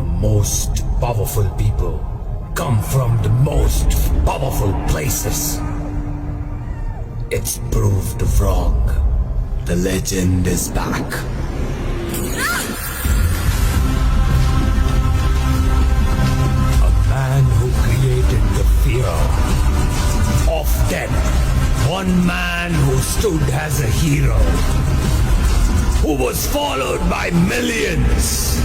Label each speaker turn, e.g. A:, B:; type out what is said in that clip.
A: most powerful people come from the most powerful places. It's proved wrong. The legend is back. A man who created the fear of death. One man who stood as a hero, who was followed by millions.